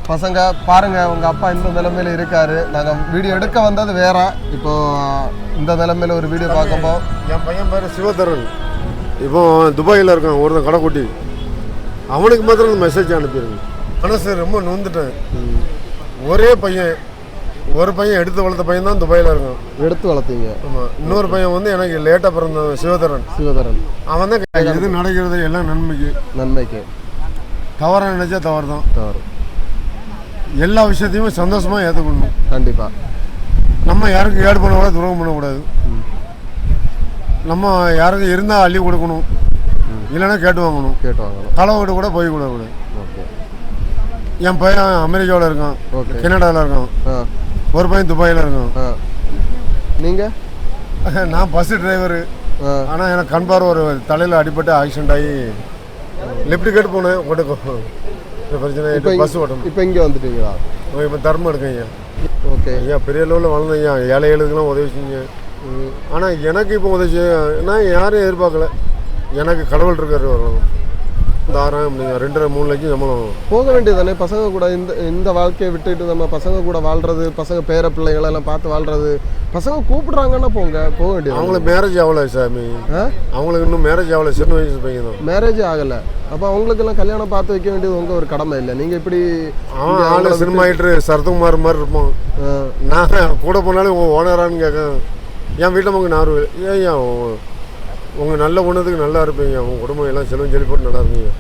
பசங்க பாருங்க உங்கள் அப்பா இந்த நிலைமையில் இருக்காரு. நாங்கள் வீடியோ எடுக்க வந்தது வேற. இப்போ இந்த நிலைமையில் ஒரு வீடியோ பார்க்கும்போது என் பையன் பேர் சிவதரன். இப்போ துபாயில் இருக்கான் ஒருத்தன் கடைக்குட்டி. அவனுக்கு மாத்திரம் மெசேஜ் அனுப்பிடுங்க. மனசு ரொம்ப நொந்துட்டேன். ஒரே பையன், ஒரு பையன் எடுத்து வளர்த்த பையன் தான் துபாயில் இருக்கான். எடுத்து வளர்த்தீங்க? ஆமாம். இன்னொரு பையன் வந்து எனக்கு லேட்டாக பிறந்தவன் சிவதரன். அவன் தான் எது நடக்கிறது எல்லாம் நன்மைக்கு. தவறாக நினைச்சா தவறு தான். தவறு. எல்லா விஷயத்தையுமே சந்தோஷமாக ஏற்றுக்கணும். கண்டிப்பாக. நம்ம யாருக்கும் ஏடு பண்ணக்கூடாது, துரோகம் பண்ணக்கூடாது. நம்ம யாருக்கும் இருந்தால் அள்ளி கொடுக்கணும், இல்லைன்னா கேட்டு வாங்கணும். களை வீடு கூட போய் கூடாது. ஓகே. என் பையன் அமெரிக்காவில் இருக்கான், கனடாவில் இருக்கான், ஒரு பையன் துபாயில் இருக்கான். நீங்கள்? நான் பஸ்ஸு டிரைவரு. ஆனால் எனக்கு கண் பார்வை ஒரு தலையில் அடிபட்டு ஆக்சிடென்ட் ஆகி லெஃப்ட் கேட் போனேன். ஓட்டுக்கோ பிரச்சனை. பஸ் ஓட்டணும். இப்போ இங்கே வந்துட்டீங்களா? இப்போ தர்மம் எடுக்கேன் ஐயா. ஓகே ஐயா, பெரிய லெவலில் வளர்ந்தேன் ஐயா. ஏழைகளுக்கெல்லாம் உதவி செஞ்சீங்க. ஆனால் எனக்கு இப்போ உதவி நான் யாரும் எதிர்பார்க்கல. எனக்கு கடவுள் இருக்காரு வரணும். தாரம் அப்படிங்க 2-3 லட்சம் சம்பளம். போக வேண்டியது தானே பசங்க கூட. இந்த வாழ்க்கையை விட்டுட்டு நம்ம பசங்க கூட வாழ்றது, பசங்க பேர பிள்ளைகளெல்லாம் பார்த்து வாழ்றது. பசங்க கூப்பிடுறாங்கன்னா போக வேண்டியது. அவங்களுக்கு மேரேஜ் ஆகலை சாமி. அவங்களுக்கு இன்னும் மேரேஜ் ஆகலை. சின்ன வயசு பையன் தான். மேரேஜ் ஆகலை. அப்போ அவங்களுக்கெல்லாம் கல்யாணம் பார்த்து வைக்க வேண்டியது உங்கள் ஒரு கடமை இல்லை? நீங்கள் இப்படி ஆளு சினிமா ஆகிட்டு சரத்குமார் மாதிரி இருப்போம். நான் கூட போனாலும் ஓனரான்னு கேட்க. என் வீட்டில் நமக்கு நான் ஏன் உங்கள் நல்ல குணத்துக்கு நல்லா இருப்பீங்க. உங்கள் குடும்பம் எல்லாம் செலவும் செலி போட்டு நல்லா இருப்பீங்க.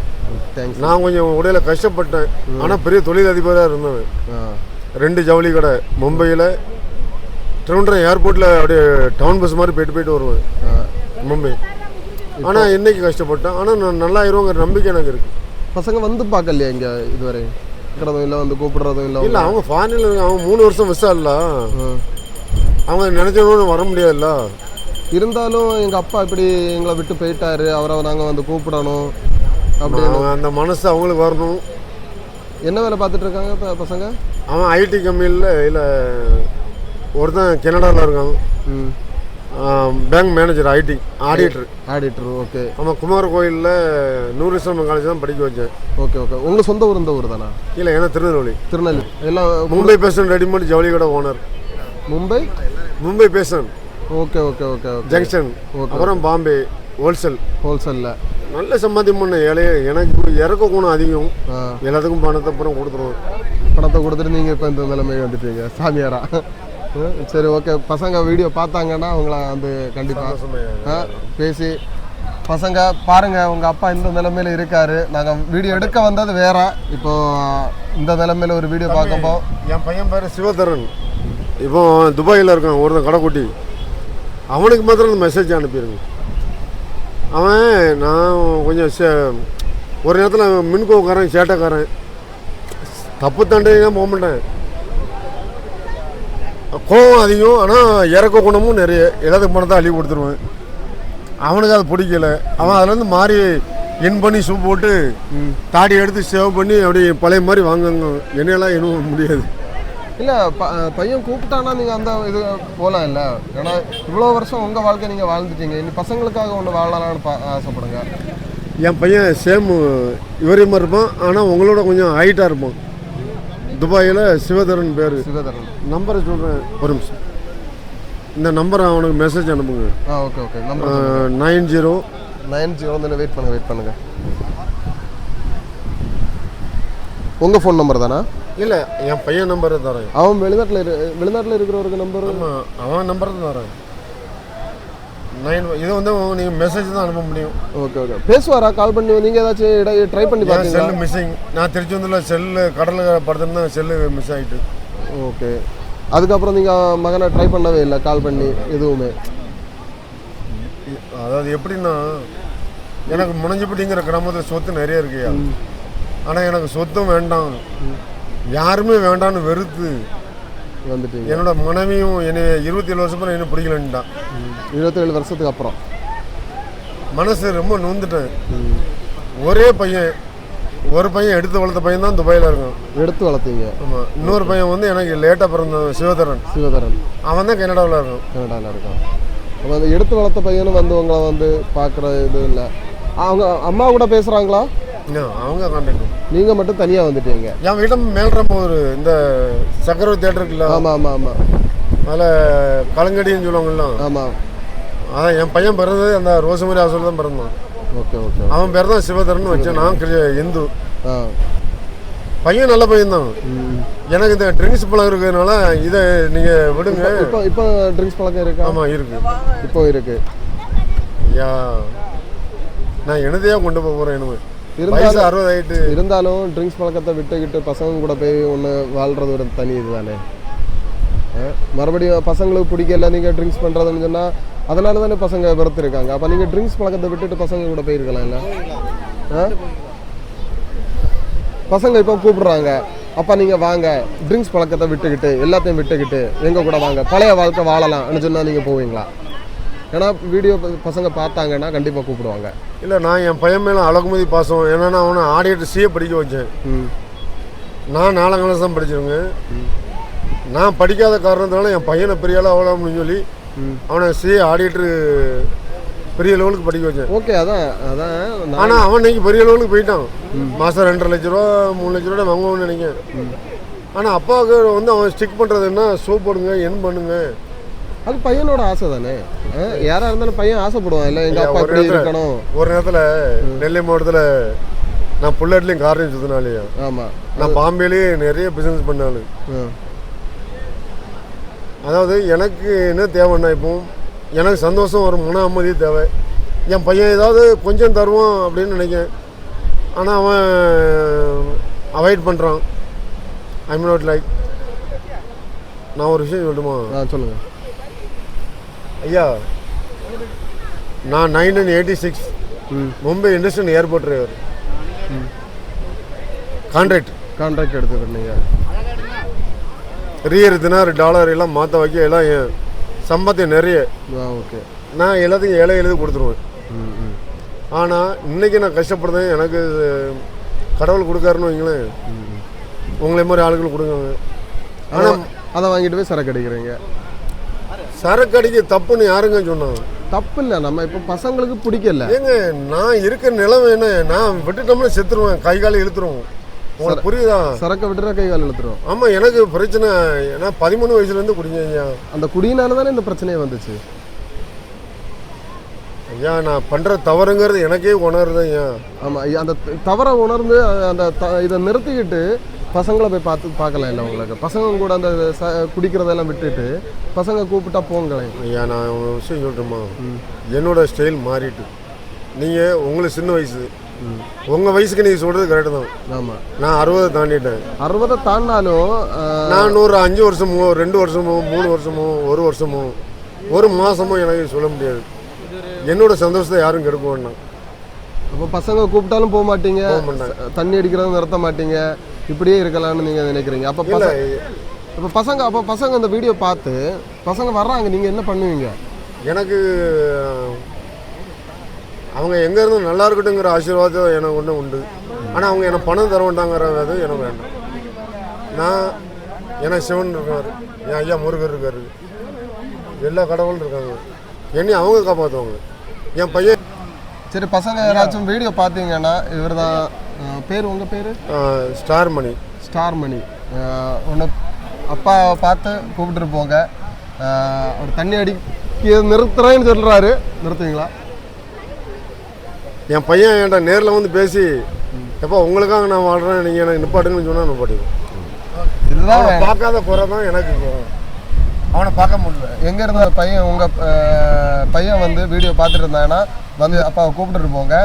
தேங்க்ஸ். நான் கொஞ்சம் உடையில கஷ்டப்பட்டேன். ஆனால் பெரிய தொழில் அதிபராக இருந்தேன். 2 ஜவுளி கடை மும்பையில். திருவனந்தபுரம் ஏர்போர்ட்டில் அப்படியே டவுன் பஸ் மாதிரி போயிட்டு வருவேன் மும்பை. ஆனால் இன்னைக்கு கஷ்டப்பட்டேன். ஆனால் நான் நல்லா ஆயிடுவோங்கிற நம்பிக்கை எனக்கு இருக்குது. பசங்க வந்து பார்க்கலையா இங்கே இதுவரை? இருக்கிறதும் இல்லை, வந்து கூப்பிடுறதும் இல்லை. இல்லை, அவங்க ஃபாரினில் அவங்க 3 வருஷம் விசா இல்லை. அவங்க நினைச்சவங்க வர முடியாதுல்ல. இருந்தாலும் எங்கள் அப்பா இப்படி எங்களை விட்டு போயிட்டாரு, அவரை நாங்கள் வந்து கூப்பிடணும் அப்படின்னு அந்த மனசு அவங்களுக்கு வரணும். என்ன வேலை பார்த்துட்டு இருக்காங்க பசங்க? அவன் ஐடி கம்பெனியில் இல்லை, ஒருத்தன் கனடாவில் இருக்கான். Bank manager, IT auditor. Okay. அவன் குமார கோயிலில் நூறு காலேஜ் தான் படிக்க வச்சேன். ஓகே. உங்கள் சொந்த ஊர் இந்த ஊர் தானா? இல்லை, ஏன்னா திருநெல்வேலி. எல்லாம் மும்பை பேசன் ரெடிமேட் ஜவுளி கடை owner. Mumbai fashion. Okay. Junction. அப்புறம் பாம்பே ஹோல்சேலில் நல்ல சம்பாத்தியம் பண்ண. எனக்கு இறக்க குணம் அதிகம். எல்லாத்துக்கும் பணத்தை அப்புறம் கொடுத்துருவோம். பணத்தை கொடுத்துட்டு நீங்கள் இப்போ இந்த நிலைமை வந்துட்டீங்க சாமியாரா? சரி, ஓகே. பசங்க வீடியோ பார்த்தாங்கன்னா அவங்கள வந்து கண்டிப்பாக பேசி. பசங்க பாருங்க உங்கள் அப்பா இந்த நிலைமையில் இருக்காரு. நாங்கள் வீடியோ எடுக்க வந்தது வேற. இப்போ இந்த நிலைமையில் ஒரு வீடியோ பார்க்கும்போது என் பையன் பேர் சிவதரன். இப்போ துபாயில் இருக்கான் ஒருத்தன் கடைக்குட்டி. அவனுக்கு மாத்திரம் மெசேஜ் அனுப்பிடுங்க. அவன் நான் கொஞ்சம் ஒரு நேரத்தில் மின்கோக்காரன், சேட்டைக்காரன், தப்பு தண்டையாக போக மாட்டேன். கோவம் அதிகம். ஆனால் இறக்க குணமும் நிறைய. எல்லாத்துக்கும் பணத்தை அள்ளி கொடுத்துருவேன். அவனுக்கு அது பிடிக்கல. அவன் அதுலேருந்து மாறி இன் பண்ணி சூப் போட்டு தாடி எடுத்து சேவ் பண்ணி அப்படி பழைய மாதிரி வாங்குங்க. என்னெல்லாம் இன்னும் முடியாது. இல்லை, பையன் கூப்பிட்டானா நீங்கள் அந்த இது போகலாம் இல்லை? ஏன்னா இவ்வளோ வருஷம் உங்கள் வாழ்க்கை நீங்கள் வாழ்ந்துட்டீங்க. இனி பசங்களுக்காக ஒன்று வாழலான்னு ஆசைப்படுங்க. என் பையன் சேம் இவரே மாதிரி இருப்பான். ஆனால் உங்களோட கொஞ்சம் ஹைட்டாக இருப்பான். துபாயில் சிவதரன் பேர். சிவதரன். நம்பரை சொல்கிறேன், ஒரு நிமிஷம். இந்த நம்பரை அவனுக்கு மெசேஜ் அனுப்புங்க. ஓகே. நம்பர் 90 வெயிட் பண்ணுங்க. உங்கள் ஃபோன் நம்பர் தானா? இல்லை, என் பையன் நம்பரை தரேன். அவன் வெளிநாட்டில் இருக்கிறவருக்கு நம்பர்? அவன் நம்பரை தரேன். 9 இது வந்து நீங்கள் மெசேஜ் தான் அனுப்ப முடியும். ஓகே. பேசுவாரா? கால் பண்ணி நீங்கள் ஏதாச்சும் ட்ரை பண்ணி பார்த்தீங்களா? Cell missing. நான் திருச்செந்தூரில் செல்லு கடலில் படுத்துருந்தா செல்லு மிஸ் ஆகிட்டு. ஓகே. அதுக்கப்புறம் நீங்கள் மகனை ட்ரை பண்ணவே இல்லை கால் பண்ணி எதுவுமே? அதாவது எப்படின்னா, எனக்கு முனைஞ்சிப்பட்டிங்கிற கிராமத்தில் சொத்து நிறைய இருக்குயா. ஆனால் எனக்கு சொத்தும் வேண்டாம், யாருமே வேண்டான்னு வெறுத்து வந்துட்டு என்னோட மனைவியும் என்னை 27 வருஷம் என்ன பிடிக்கலன்ட்டான். 27 வருஷத்துக்கு அப்புறம் மனசு ரொம்ப நொந்துட்டேன். ஒரே பையன், ஒரு பையன் எடுத்து வளர்த்த பையன் தான் துபாயில் இருக்கான். எடுத்து வளர்த்தீங்க? ஆமாம். இன்னொரு பையன் வந்து எனக்கு லேட்டாக பிறந்தவன் சிவதரன். அவன் தான் கனடாவில் இருக்கான். அப்போ அந்த எடுத்து வளர்த்த பையனும் வந்து உங்களை வந்து பார்க்குற இது இல்லை. அவங்க அம்மா கூட பேசுகிறாங்களா? அவங்க கான்டாக்ட். நீங்கள் மட்டும் தனியாக வந்துட்டீங்க. என் வீட்டம் மேல்றப்போ ஒரு இந்த சக்கரவர்த்தி தேட்டர் இருக்குல்ல, ஆமாம் ஆமாம் ஆமாம், அதில் கலங்கடின்னு சொல்லுவாங்கல்ல. ஆமாம். அதான் என் பையன் பிறந்தது அந்த ரோசமரி ஹாஸ்டல் தான் பிறந்தான். Okay okay. அவன் பேர் தான் சிவதரன் வச்சேன். நான் இந்து. ஆ, பையன் நல்ல பையன் தான். எனக்கு இந்த ட்ரிங்க்ஸ் பழக்கம் இருக்கிறதுனால இதை நீங்கள் விடுங்க. இப்போ இப்போ ட்ரிங்க்ஸ் பழக்கம் இருக்கா? ஆமாம் இருக்கு, இப்போ இருக்கு. ஐயா நான் என்னதையா கொண்டு போக போகிறேன். என்ன வயசு 60 ஆகிட்டு இருந்தாலும் ட்ரிங்க்ஸ் பழக்கத்தை விட்டுக்கிட்டு பசங்க கூட போய் ஒன்று வாழ்கிறது ஒரு தனி இது தானே. மறுபடியும் பசங்களுக்கு பிடிக்கல நீங்கள் ட்ரிங்க்ஸ் பண்ணுறதுன்னு சொன்னால் அதனால தானே பசங்க வெறுத்துருக்காங்க. அப்போ நீங்கள் ட்ரிங்க்ஸ் பழக்கத்தை விட்டுட்டு பசங்க கூட போயிருக்கலாம்ல. பசங்க இப்போ கூப்பிடுறாங்க, அப்போ நீங்கள் வாங்க ட்ரிங்க்ஸ் பழக்கத்தை விட்டுக்கிட்டு எல்லாத்தையும் விட்டுக்கிட்டு எங்கள் கூட வாங்க பழைய வாழ்க்கை வாழலாம்னு சொன்னால் நீங்கள் போவீங்களா? ஏன்னா வீடியோ பசங்க பார்த்தாங்கன்னா கண்டிப்பாக கூப்பிடுவாங்க. இல்லை, நான் என் பையன் மேலே அழகுமதி பாசம். என்னென்னா அவனை ஆடிட்டு சிஏ படிக்க வச்சேன். நான் 4ஆம் கிளாஸ் தான் படிச்சிருங்க. நான் படிக்காத காரணத்தினால என் பையனை பெரிய ஆளாக ஆகலாம்னு சொல்லி அவனை சிஏ ஆடிட்டு பெரிய லெவலுக்கு படிக்க வச்சேன். ஓகே, அதான். ஆனால் அவன் இன்னைக்கு பெரிய லெவலுக்கு போயிட்டான். மாதம் 2.5 லட்ச ரூபா 3 லட்ச ரூபா வாங்குவான்னு நினைக்கிறேன். ஆனால் அப்பாவுக்கு வந்து அவன் ஸ்டிக் பண்ணுறது என்ன, சோப் போடுங்க என்ன பண்ணுங்க. அது பையனோட ஆசை தானே. யாராக இருந்தாலும் பையன் ஆசைப்படுவான் இல்லை எங்கள் அப்பா இப்படி இருக்கணும். ஒரு நேரத்தில் நெல்லை மாவட்டத்தில் நான் புல்லட்லேயும் காரையும் சுற்றினாலேயா. ஆமாம், நான் பாம்பேலேயே நிறைய பிஸ்னஸ் பண்ணாலும். அதாவது எனக்கு என்ன தேவைன்னா, இப்போ எனக்கு சந்தோஷம் ஒரு மன அமைதி தேவை. என் பையன் ஏதாவது கொஞ்சம் தருவான் அப்படின்னு நினைக்கிறேன். ஆனால் அவன் அவாய்ட் பண்ணுறான். ஐ மீன் நாட் லைக். நான் ஒரு விஷயம் சொல்லட்டுமா? சொல்லுங்கள் ஐயா. நான் 1986 Mumbai industrial airport driver. Contract எடுத்துக்கிட்டீங்க. ரியர் தினார் டாலர் எல்லாம் மாற்ற வைக்க எல்லாம் சம்பளத்தை நிறைய. ஓகே, நான் எல்லாத்தையும் ஏழை எழுதி கொடுத்துருவேன். ஆனால் இன்றைக்கி நான் கஷ்டப்படுறேன். எனக்கு கடவுள் கொடுக்காருன்னு வைங்களேன். உங்களை மாதிரி ஆளுகள் கொடுங்க. ஆனால் அதை வாங்கிட்டு போய் சரக்கு அடிக்கிறீங்க. சரக்கு அடிக்க தப்புன்னு யாருங்க சொன்னாங்க? தப்பு இல்லை, நம்ம இப்போ பசங்களுக்கு பிடிக்கல. ஏங்க நான் இருக்கிற நிலைமை என்ன, நான் விட்டுட்டோம்னா செத்துருவேன், கை காலை இழுத்துருவோம். உங்களுக்கு புரியுதா? சரக்கை விட்டுற கை கால் இழுத்துரும். ஆமாம், எனக்கு பிரச்சனை. ஏன்னா 13 வயசுலேருந்து குடிங்க ஐயா. அந்த குடியினால தானே இந்த பிரச்சனையே வந்துச்சு ஐயா. நான் பண்ணுற தவறுங்கிறது எனக்கே உணருது ஐயா. ஆமாம், அந்த தவறை உணர்ந்து அந்த இதை நிறுத்திக்கிட்டு பசங்களை போய் பார்க்கலாம் இல்லை உங்களுக்கு. பசங்க கூட அந்த குடிக்கிறதெல்லாம் விட்டுட்டு பசங்க கூப்பிட்டா போங்களேன். ஐயா நான் ஒரு விஷயம் சொல்லட்டுமா? என்னோட ஸ்டைல் மாறிட்டு. நீங்கள் உங்களுக்கு சின்ன வயசு, உங்கள் வயசுக்கு நீங்கள் சொல்கிறது கரெக்டு தான். ஆமாம், நான் 60 தாண்டிட்டேன். 60 தாண்டினாலும் நான் ஒரு 5 வருஷமோ 2 வருஷமோ 3 வருஷமோ 1 வருஷமோ 1 மாதமோ எனக்கு சொல்ல முடியாது. என்னோட சந்தோஷத்தை யாரும் கெடுக்க வேண்டாம். அப்போ பசங்க கூப்பிட்டாலும் போக மாட்டீங்க, தண்ணி அடிக்கிறதும் நிறுத்த மாட்டீங்க, இப்படியே இருக்கலாம்னு நீங்கள் நினைக்கிறீங்க. அப்போ பசங்க அந்த வீடியோ பார்த்து பசங்க வர்றாங்க, நீங்கள் என்ன பண்ணுவீங்க? எனக்கு அவங்க எங்கே இருந்தும் நல்லா இருக்கட்டுங்கிற ஆசீர்வாதம் எனக்கு ஒன்று உண்டு. ஆனால் அவங்க எனக்கு பணம் தர வேண்டாங்கிறது எனக்கு வேண்டாம். நான் எனக்கு சிவன் இருக்கார், என் ஐயா முருகர் இருக்கார், எல்லா கடவுளும் இருக்காங்க. என்னையும் அவங்க காப்பாற்றுவாங்க. என் பையன் சரி, பசங்க யாராச்சும் வீடியோ பார்த்தீங்கன்னா இவர் தான் பேர், உங்கள் பேர்? ஸ்டார் மணி. ஒன்று அப்பாவை பார்த்து கூப்பிட்டுட்டு போங்க. அவர் தண்ணி அடிக்க நிறுத்துறேன்னு சொல்கிறாரு, நிறுத்துவீங்களா? என் பையன் என்கிட்ட நேரில் வந்து பேசி, எப்போ உங்களுக்காக நான் வாழ்கிறேன், நீங்கள் எனக்கு நிப்பாட்டுங்கன்னு சொன்னால் நிப்பாட்டிடுவேன். இதுதான் பார்க்காத குறை தான் எனக்கு. அவனை பார்க்க முடியல. எங்கே இருந்த பையன், உங்கள் பையன் வந்து வீடியோ பார்த்துட்டு இருந்தாங்கன்னா வந்து அப்பாவை கூப்பிட்டுட்டு போங்க.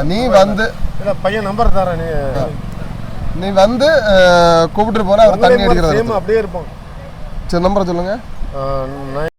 நீ வந்து இல்லை, பையன் நம்பர் தரேன், நீ வந்து கூப்பிட்டுட்டு போகிற அவர் தண்ணி அடிக்கிறது அப்படியே இருப்பான். சரி, நம்பரை சொல்லுங்கள்.